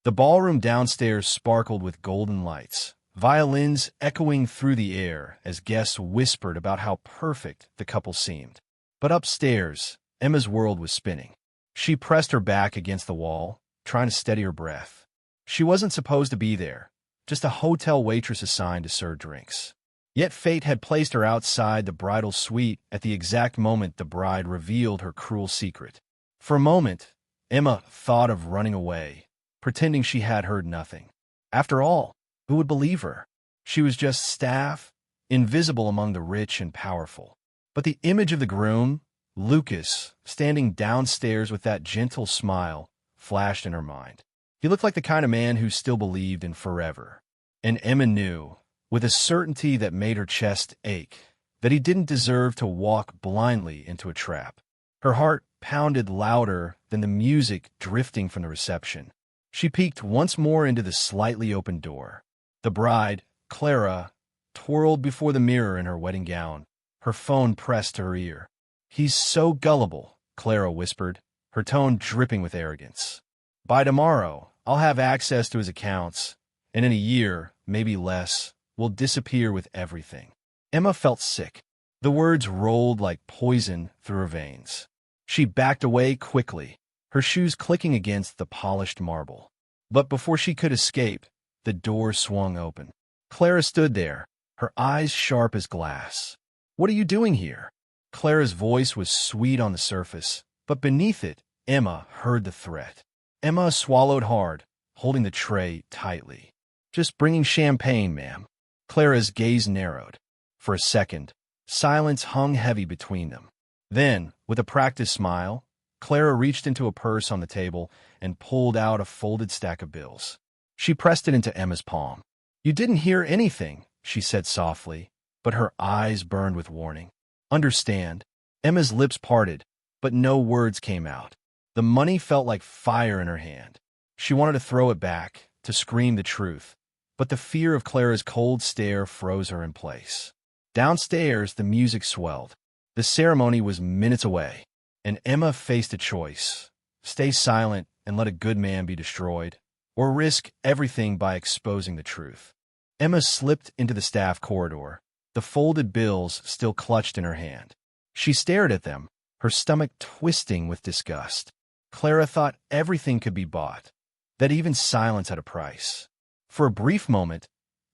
The ballroom downstairs sparkled with golden lights, violins echoing through the air as guests whispered about how perfect the couple seemed. But upstairs, Emma's world was spinning. She pressed her back against the wall, trying to steady her breath. She wasn't supposed to be there, just a hotel waitress assigned to serve drinks. Yet fate had placed her outside the bridal suite at the exact moment the bride revealed her cruel secret. For a moment, Emma thought of running away, pretending she had heard nothing. After all, who would believe her? She was just staff, invisible among the rich and powerful. But the image of the groom, Lucas, standing downstairs with that gentle smile, flashed in her mind. He looked like the kind of man who still believed in forever. And Emma knew, with a certainty that made her chest ache, that he didn't deserve to walk blindly into a trap. Her heart pounded louder than the music drifting from the reception. She peeked once more into the slightly open door. The bride, Clara, twirled before the mirror in her wedding gown, her phone pressed to her ear. "He's so gullible," Clara whispered, her tone dripping with arrogance. "By tomorrow, I'll have access to his accounts, and in a year, maybe less, we'll disappear with everything." Emma felt sick. The words rolled like poison through her veins. She backed away quickly, her shoes clicking against the polished marble. But before she could escape, the door swung open. Clara stood there, her eyes sharp as glass. "What are you doing here?" Clara's voice was sweet on the surface, but beneath it, Emma heard the threat. Emma swallowed hard, holding the tray tightly. "Just bringing champagne, ma'am." Clara's gaze narrowed. For a second, silence hung heavy between them. Then, with a practiced smile, Clara reached into a purse on the table and pulled out a folded stack of bills. She pressed it into Emma's palm. "You didn't hear anything," she said softly, but her eyes burned with warning. "Understand?" Emma's lips parted, but no words came out. The money felt like fire in her hand. She wanted to throw it back, to scream the truth, but the fear of Clara's cold stare froze her in place. Downstairs, the music swelled. The ceremony was minutes away, and Emma faced a choice: stay silent and let a good man be destroyed, or risk everything by exposing the truth. Emma slipped into the staff corridor, the folded bills still clutched in her hand. She stared at them, her stomach twisting with disgust. Clara thought everything could be bought, that even silence had a price. For a brief moment,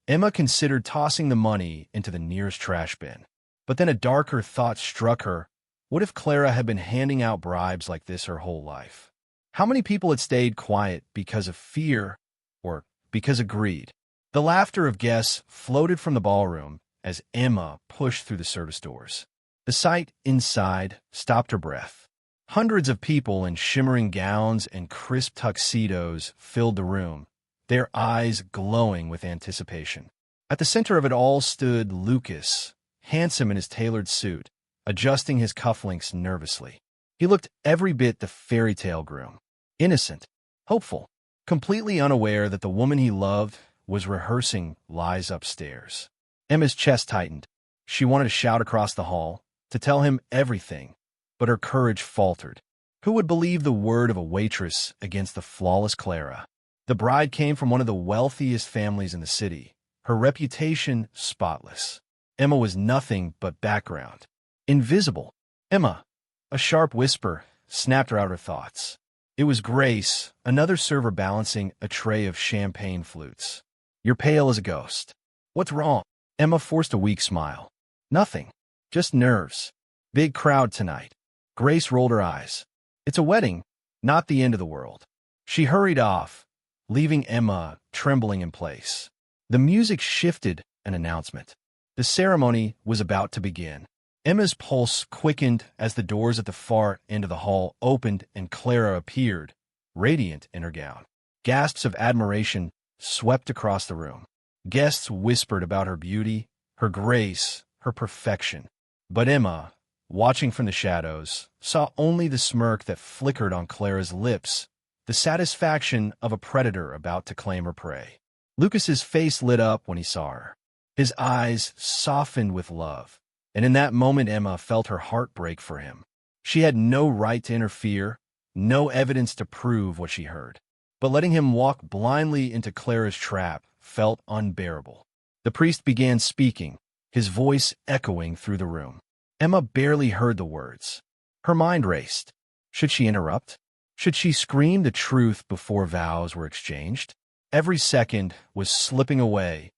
Emma considered tossing the money into the nearest trash bin. But then a darker thought struck her. What if Clara had been handing out bribes like this her whole life? How many people had stayed quiet because of fear or because of greed? The laughter of guests floated from the ballroom as Emma pushed through the service doors. The sight inside stopped her breath. Hundreds of people in shimmering gowns and crisp tuxedos filled the room, their eyes glowing with anticipation. At the center of it all stood Lucas, handsome in his tailored suit, adjusting his cufflinks nervously. He looked every bit the fairy tale groom, innocent, hopeful, completely unaware that the woman he loved was rehearsing lies upstairs. Emma's chest tightened. She wanted to shout across the hall, to tell him everything, but her courage faltered. Who would believe the word of a waitress against the flawless Clara? The bride came from one of the wealthiest families in the city, her reputation spotless. Emma was nothing but background. Invisible. "Emma!" A sharp whisper snapped her out of her thoughts. It was Grace, another server balancing a tray of champagne flutes. "You're pale as a ghost. What's wrong?" Emma forced a weak smile. "Nothing. Just nerves. Big crowd tonight." Grace rolled her eyes. "It's a wedding, not the end of the world." She hurried off, leaving Emma trembling in place. The music shifted an announcement. The ceremony was about to begin. Emma's pulse quickened as the doors at the far end of the hall opened and Clara appeared, radiant in her gown. Gasps of admiration swept across the room. Guests whispered about her beauty, her grace, her perfection. But Emma, watching from the shadows, saw only the smirk that flickered on Clara's lips, the satisfaction of a predator about to claim her prey. Lucas's face lit up when he saw her. His eyes softened with love, and in that moment Emma felt her heart break for him. She had no right to interfere, no evidence to prove what she heard. but letting him walk blindly into Clara's trap felt unbearable. The priest began speaking, his voice echoing through the room. Emma barely heard the words. Her mind raced. Should she interrupt? Should she scream the truth before vows were exchanged? Every second was slipping away,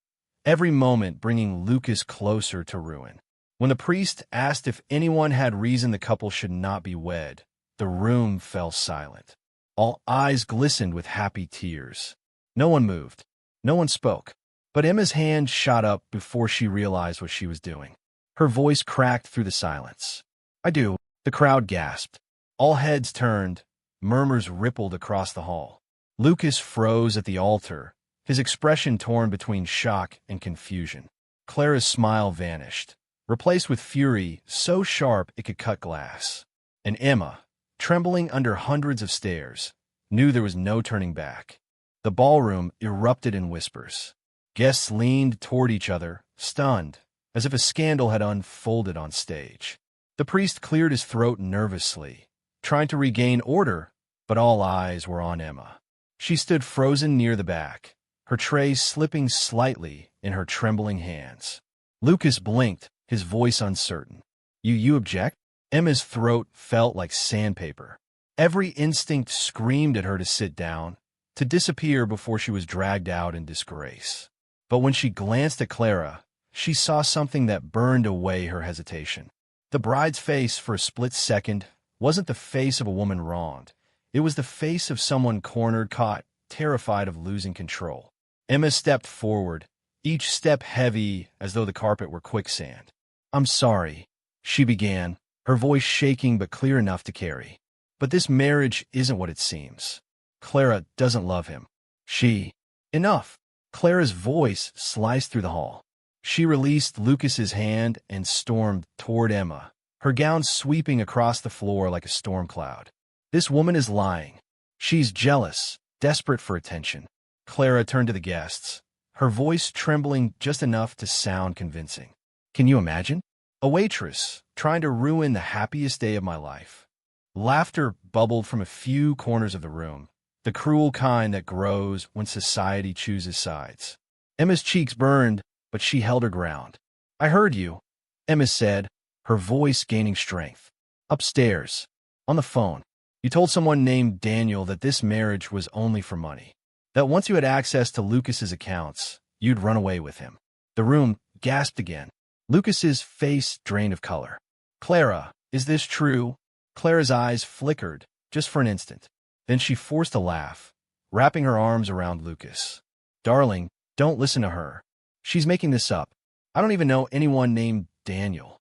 every moment bringing Lucas closer to ruin. When the priest asked if anyone had reason the couple should not be wed, the room fell silent. All eyes glistened with happy tears. No one moved. No one spoke. But Emma's hand shot up before she realized what she was doing. Her voice cracked through the silence. I do. The crowd gasped. All heads turned. Murmurs rippled across the hall. Lucas froze at the altar, his expression torn between shock and confusion. Clara's smile vanished, replaced with fury so sharp it could cut glass. And Emma, trembling under hundreds of stares, knew there was no turning back. The ballroom erupted in whispers. Guests leaned toward each other, stunned, as if a scandal had unfolded on stage. The priest cleared his throat nervously, trying to regain order, but all eyes were on Emma. She stood frozen near the back, her tray slipping slightly in her trembling hands. Lucas blinked, his voice uncertain. You object? Emma's throat felt like sandpaper. Every instinct screamed at her to sit down, to disappear before she was dragged out in disgrace. But when she glanced at Clara, she saw something that burned away her hesitation. The bride's face, for a split second, wasn't the face of a woman wronged. It was the face of someone cornered, caught, terrified of losing control. Emma stepped forward, each step heavy as though the carpet were quicksand. I'm sorry, she began, her voice shaking but clear enough to carry. But this marriage isn't what it seems. Clara doesn't love him. Enough. Clara's voice sliced through the hall. She released Lucas's hand and stormed toward Emma, her gown sweeping across the floor like a storm cloud. This woman is lying. She's jealous, desperate for attention. Clara turned to the guests, her voice trembling just enough to sound convincing. Can you imagine? A waitress trying to ruin the happiest day of my life. Laughter bubbled from a few corners of the room, the cruel kind that grows when society chooses sides. Emma's cheeks burned, but she held her ground. I heard you, Emma said, her voice gaining strength. Upstairs, on the phone, you told someone named Daniel that this marriage was only for money, that once you had access to Lucas's accounts, you'd run away with him. The room gasped again. Lucas's face drained of color. Clara, is this true? Clara's eyes flickered, just for an instant. Then she forced a laugh, wrapping her arms around Lucas. Darling, don't listen to her. She's making this up. I don't even know anyone named Daniel.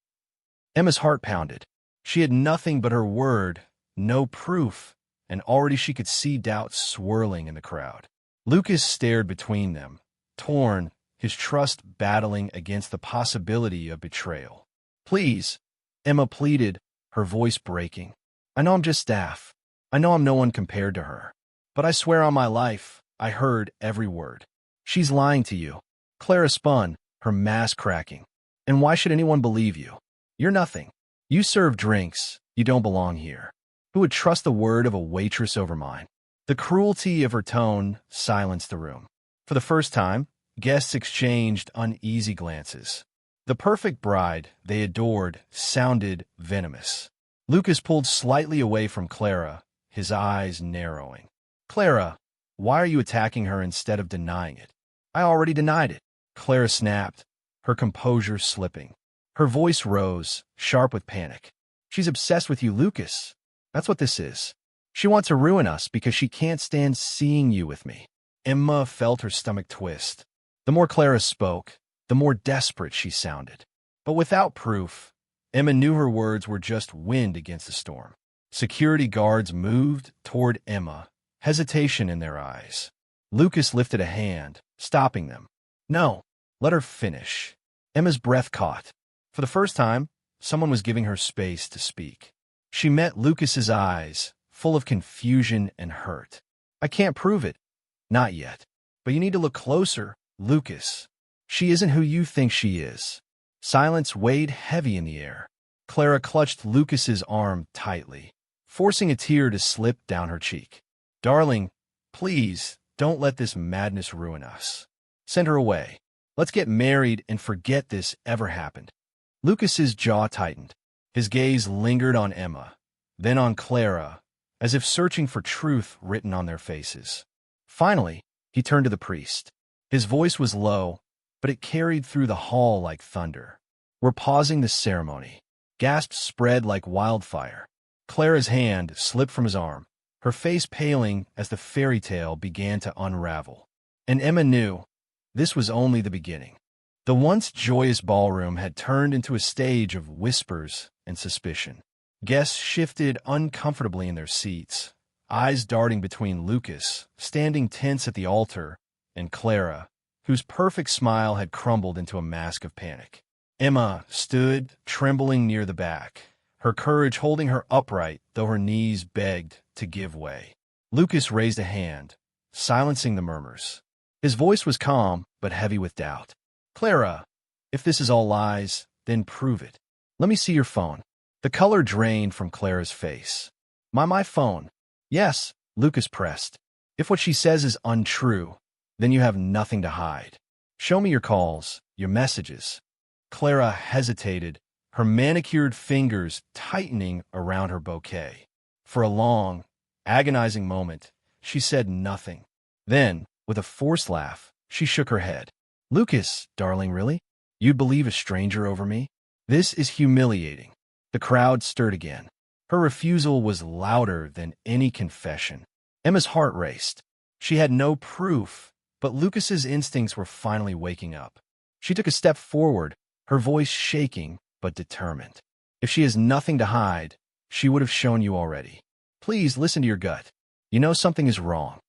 Emma's heart pounded. She had nothing but her word, no proof, and already she could see doubt swirling in the crowd. Lucas stared between them, torn, his trust battling against the possibility of betrayal. Please, Emma pleaded, her voice breaking. I know I'm just staff. I know I'm no one compared to her. But I swear on my life, I heard every word. She's lying to you. Clara spun, her mask cracking. And why should anyone believe you? You're nothing. You serve drinks. You don't belong here. Who would trust the word of a waitress over mine? The cruelty of her tone silenced the room. For the first time, guests exchanged uneasy glances. The perfect bride they adored sounded venomous. Lucas pulled slightly away from Clara, his eyes narrowing. Clara, why are you attacking her instead of denying it? I already denied it. Clara snapped, her composure slipping. Her voice rose, sharp with panic. She's obsessed with you, Lucas. That's what this is. She wants to ruin us because she can't stand seeing you with me. Emma felt her stomach twist. The more Clara spoke, the more desperate she sounded. But without proof, Emma knew her words were just wind against the storm. Security guards moved toward Emma, hesitation in their eyes. Lucas lifted a hand, stopping them. No, let her finish. Emma's breath caught. For the first time, someone was giving her space to speak. She met Lucas's eyes, full of confusion and hurt. I can't prove it. Not yet. But you need to look closer, Lucas. She isn't who you think she is. Silence weighed heavy in the air. Clara clutched Lucas's arm tightly, forcing a tear to slip down her cheek. Darling, Please, don't let this madness ruin us. Send her away. Let's get married and forget this ever happened. Lucas's jaw tightened. His gaze lingered on Emma, then on Clara, as if searching for truth written on their faces. Finally, he turned to the priest. His voice was low, but it carried through the hall like thunder. We're pausing the ceremony. Gasps spread like wildfire. Clara's hand slipped from his arm, her face paling as the fairy tale began to unravel. And Emma knew this was only the beginning. The once joyous ballroom had turned into a stage of whispers and suspicion. Guests shifted uncomfortably in their seats, eyes darting between Lucas, standing tense at the altar, and Clara, whose perfect smile had crumbled into a mask of panic. Emma stood, trembling near the back, her courage holding her upright, though her knees begged to give way. Lucas raised a hand, silencing the murmurs. His voice was calm, but heavy with doubt. Clara, if this is all lies, then prove it. Let me see your phone. The color drained from Clara's face. My phone. Yes, Lucas pressed. If what she says is untrue, then you have nothing to hide. Show me your calls, your messages. Clara hesitated, her manicured fingers tightening around her bouquet. For a long, agonizing moment, she said nothing. Then, with a forced laugh, she shook her head. Lucas, darling, really? You'd believe a stranger over me? This is humiliating. The crowd stirred again. Her refusal was louder than any confession. Emma's heart raced. She had no proof, but Lucas's instincts were finally waking up. She took a step forward, her voice shaking but determined. If she has nothing to hide, she would have shown you already. Please listen to your gut. You know something is wrong.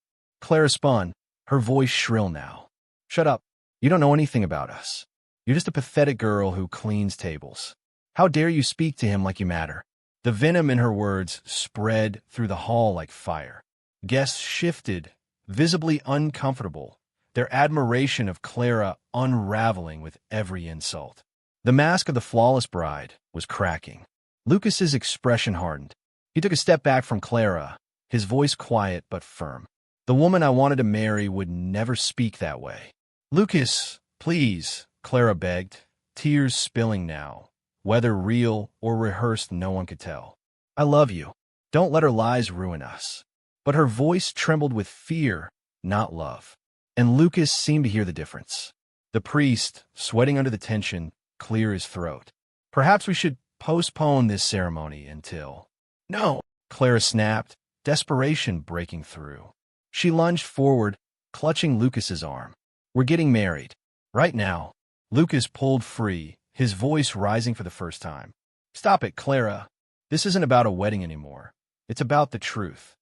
Clara spun, her voice shrill now. Shut up. You don't know anything about us. You're just a pathetic girl who cleans tables. How dare you speak to him like you matter? The venom in her words spread through the hall like fire. Guests shifted, visibly uncomfortable, their admiration of Clara unraveling with every insult. The mask of the flawless bride was cracking. Lucas's expression hardened. He took a step back from Clara, his voice quiet but firm. The woman I wanted to marry would never speak that way. Lucas, please, Clara begged, tears spilling now. Whether real or rehearsed, no one could tell. I love you. Don't let her lies ruin us. But her voice trembled with fear, not love. And Lucas seemed to hear the difference. The priest, sweating under the tension, cleared his throat. Perhaps we should postpone this ceremony until... No, Clara snapped, desperation breaking through. She lunged forward, clutching Lucas's arm. We're getting married. Right now. Lucas pulled free, his voice rising for the first time. Stop it, Clara. This isn't about a wedding anymore. It's about the truth.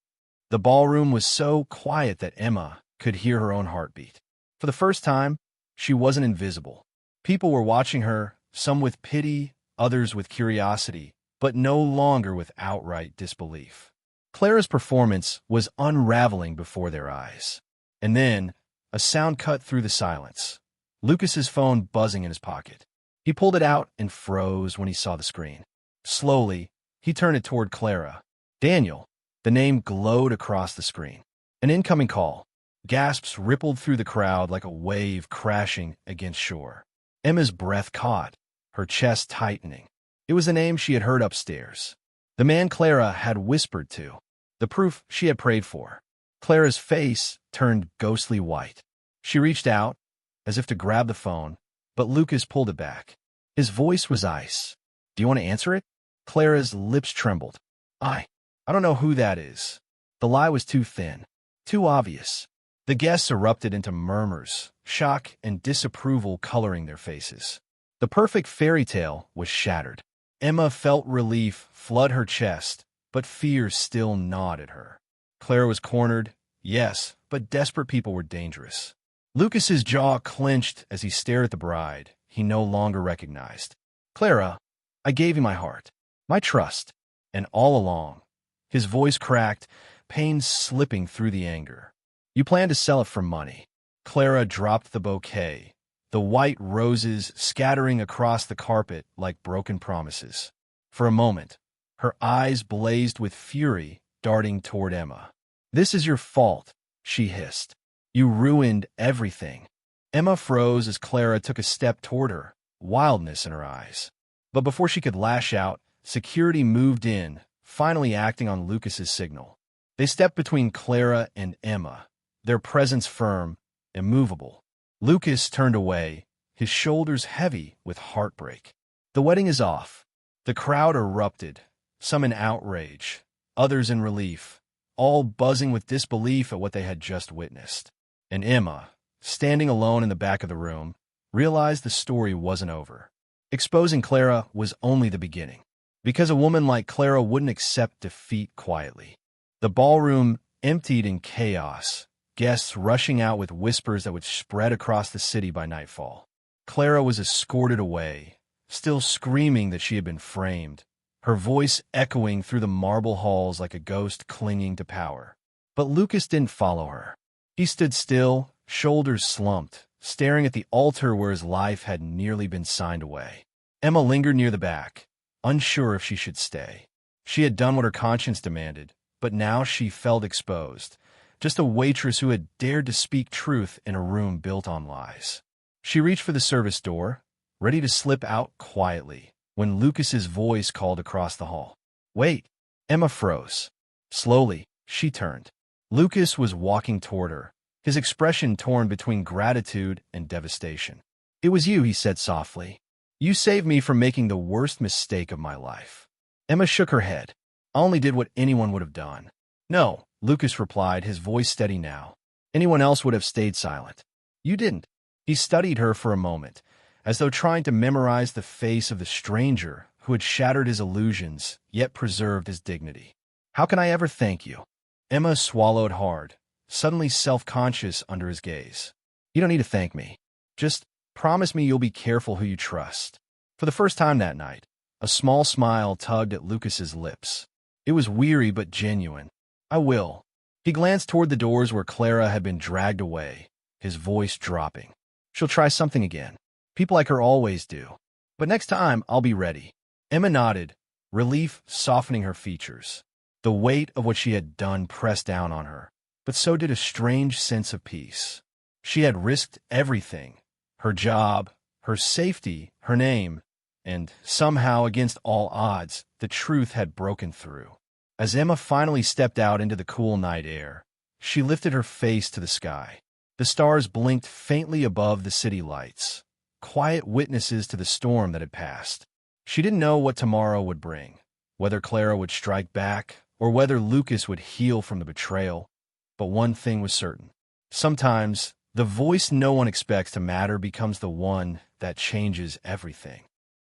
The ballroom was so quiet that Emma could hear her own heartbeat. For the first time, she wasn't invisible. People were watching her, some with pity, others with curiosity, but no longer with outright disbelief. Clara's performance was unraveling before their eyes. And then, a sound cut through the silence. Lucas's phone buzzing in his pocket. He pulled it out and froze when he saw the screen. Slowly, he turned it toward Clara. Daniel. The name glowed across the screen. An incoming call. Gasps rippled through the crowd like a wave crashing against shore. Emma's breath caught, her chest tightening. It was the name she had heard upstairs. The man Clara had whispered to. The proof she had prayed for. Clara's face turned ghostly white. She reached out, as if to grab the phone, but Lucas pulled it back. His voice was ice. Do you want to answer it? Clara's lips trembled. I don't know who that is. The lie was too thin, too obvious. The guests erupted into murmurs, shock and disapproval coloring their faces. The perfect fairy tale was shattered. Emma felt relief flood her chest, but fear still gnawed at her. Clara was cornered, yes, but desperate people were dangerous. Lucas's jaw clenched as he stared at the bride he no longer recognized. Clara, I gave you my heart, my trust, and all along. His voice cracked, pain slipping through the anger. You planned to sell it for money. Clara dropped the bouquet, the white roses scattering across the carpet like broken promises. For a moment, her eyes blazed with fury, darting toward Emma. This is your fault, she hissed. "You ruined everything." Emma froze as Clara took a step toward her, wildness in her eyes. But before she could lash out, security moved in, finally acting on Lucas's signal. They stepped between Clara and Emma, their presence firm, immovable. Lucas turned away, his shoulders heavy with heartbreak. The wedding is off. The crowd erupted, some in outrage, others in relief, all buzzing with disbelief at what they had just witnessed. And Emma, standing alone in the back of the room, realized the story wasn't over. Exposing Clara was only the beginning, because a woman like Clara wouldn't accept defeat quietly. The ballroom emptied in chaos, guests rushing out with whispers that would spread across the city by nightfall. Clara was escorted away, still screaming that she had been framed, her voice echoing through the marble halls like a ghost clinging to power. But Lucas didn't follow her. He stood still, shoulders slumped, staring at the altar where his life had nearly been signed away. Emma lingered near the back, unsure if she should stay. She had done what her conscience demanded, but now she felt exposed, just a waitress who had dared to speak truth in a room built on lies. She reached for the service door, ready to slip out quietly, when Lucas's voice called across the hall. "Wait!" Emma froze. Slowly, she turned. Lucas was walking toward her, his expression torn between gratitude and devastation. "It was you," he said softly. "You saved me from making the worst mistake of my life." Emma shook her head. "I only did what anyone would have done." "No," Lucas replied, his voice steady now. "Anyone else would have stayed silent. You didn't." He studied her for a moment, as though trying to memorize the face of the stranger who had shattered his illusions, yet preserved his dignity. "How can I ever thank you?" Emma swallowed hard, suddenly self-conscious under his gaze. "You don't need to thank me. Just promise me you'll be careful who you trust." For the first time that night, a small smile tugged at Lucas's lips. It was weary but genuine. "I will." He glanced toward the doors where Clara had been dragged away, his voice dropping. "She'll try something again. People like her always do. But next time, I'll be ready." Emma nodded, relief softening her features. The weight of what she had done pressed down on her, but so did a strange sense of peace. She had risked everything, her job, her safety, her name, and somehow, against all odds, the truth had broken through. As Emma finally stepped out into the cool night air, she lifted her face to the sky. The stars blinked faintly above the city lights, quiet witnesses to the storm that had passed. She didn't know what tomorrow would bring, whether Clara would strike back or whether Lucas would heal from the betrayal. But one thing was certain. Sometimes, the voice no one expects to matter becomes the one that changes everything.